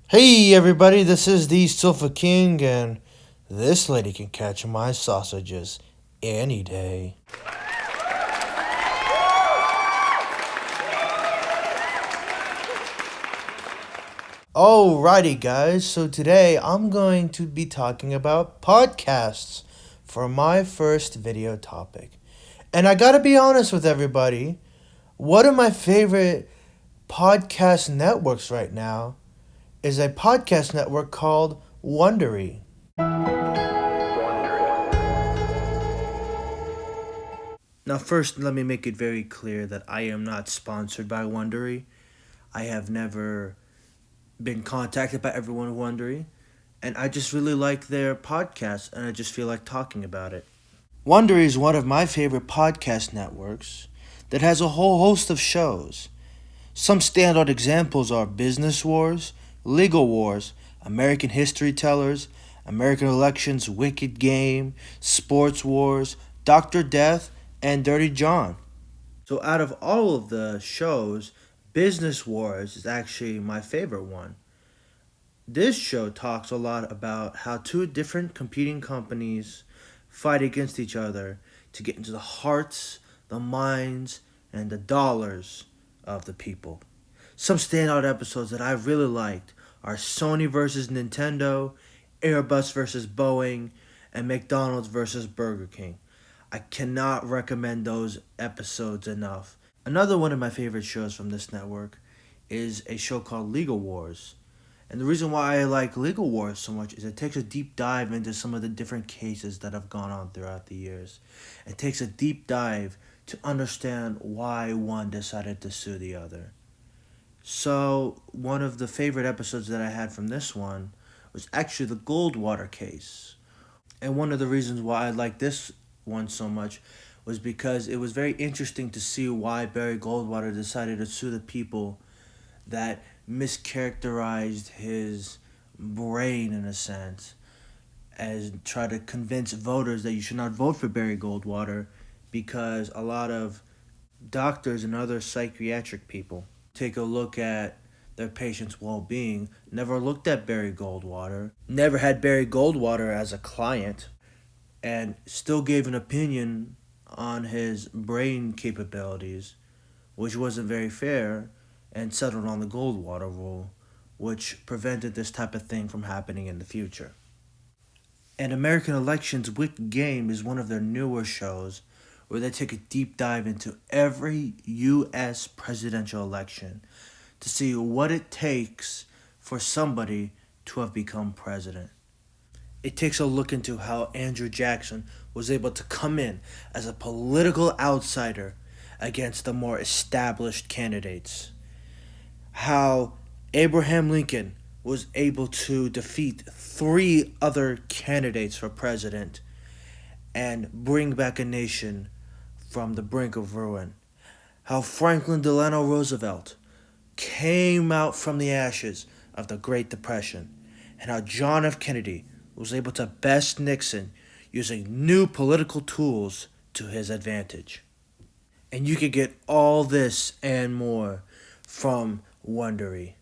Hey everybody, this is the Sofa King, and this lady can catch my sausages any day. Alrighty, guys, so today I'm going to be talking about podcasts for my first video topic. And I gotta be honest with everybody, one of my favorite podcast networks right now is a podcast network called Wondery. Now, first, let me make it very clear that I am not sponsored by Wondery. I have never been contacted by everyone at Wondery, and I just really like their podcast, and I just feel like talking about it. Wondery is one of my favorite podcast networks that has a whole host of shows. Some standout examples are Business Wars, Legal Wars, American History Tellers, American Elections, Wicked Game, Sports Wars, Dr. Death, and Dirty John. So, out of all of the shows, Business Wars is actually my favorite one. This show talks a lot about how two different competing companies fight against each other to get into the hearts, the minds, and the dollars of the people. Some standout episodes that I really liked are Sony versus Nintendo, Airbus versus Boeing, and McDonald's versus Burger King. I cannot recommend those episodes enough. Another one of my favorite shows from this network is a show called Legal Wars. And the reason why I like Legal Wars so much is it takes a deep dive into some of the different cases that have gone on throughout the years. It takes a deep dive to understand why one decided to sue the other. So, one of the favorite episodes that I had from this one was actually the Goldwater case. And one of the reasons why I like this one so much was because it was very interesting to see why Barry Goldwater decided to sue the people that mischaracterized his brain in a sense, as try to convince voters that you should not vote for Barry Goldwater because a lot of doctors and other psychiatric people take a look at their patient's well-being, never looked at Barry Goldwater, never had Barry Goldwater as a client, and still gave an opinion on his brain capabilities, which wasn't very fair, and settled on the Goldwater rule, which prevented this type of thing from happening in the future. And American Elections Wicked Game is one of their newer shows where they take a deep dive into every U.S. presidential election to see what it takes for somebody to have become president. It takes a look into how Andrew Jackson was able to come in as a political outsider against the more established candidates. How Abraham Lincoln was able to defeat 3 other candidates for president and bring back a nation from the brink of ruin. How Franklin Delano Roosevelt came out from the ashes of the Great Depression, and how John F. Kennedy was able to best Nixon using new political tools to his advantage. And you can get all this and more from Wondery.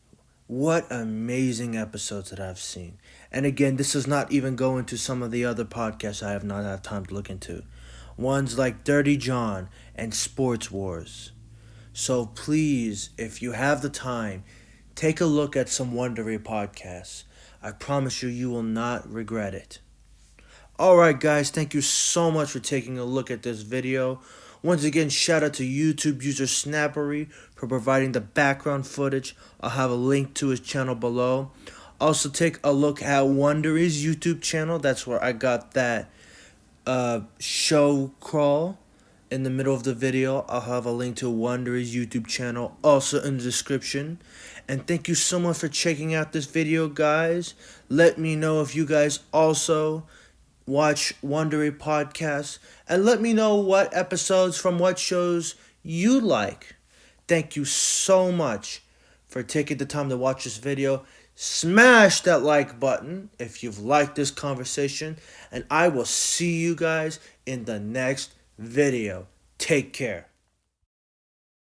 What amazing episodes that I've seen. And again, this does not even go into some of the other podcasts I have not had time to look into. Ones like Dirty John and Sports Wars. So please, if you have the time, take a look at some Wondery podcasts. I promise you, you will not regret it. Alright guys, thank you so much for taking a look at this video. Once again, shout out to YouTube user Snappery for providing the background footage. I'll have a link to his channel below. Also, take a look at Wondery's YouTube channel. That's where I got that show crawl in the middle of the video. I'll have a link to Wondery's YouTube channel also in the description. And thank you so much for checking out this video, guys. Let me know if you guys also watch Wondery podcasts, and let me know what episodes from what shows you like. Thank you so much for taking the time to watch this video. Smash that like button if you've liked this conversation, and I will see you guys in the next video. Take care.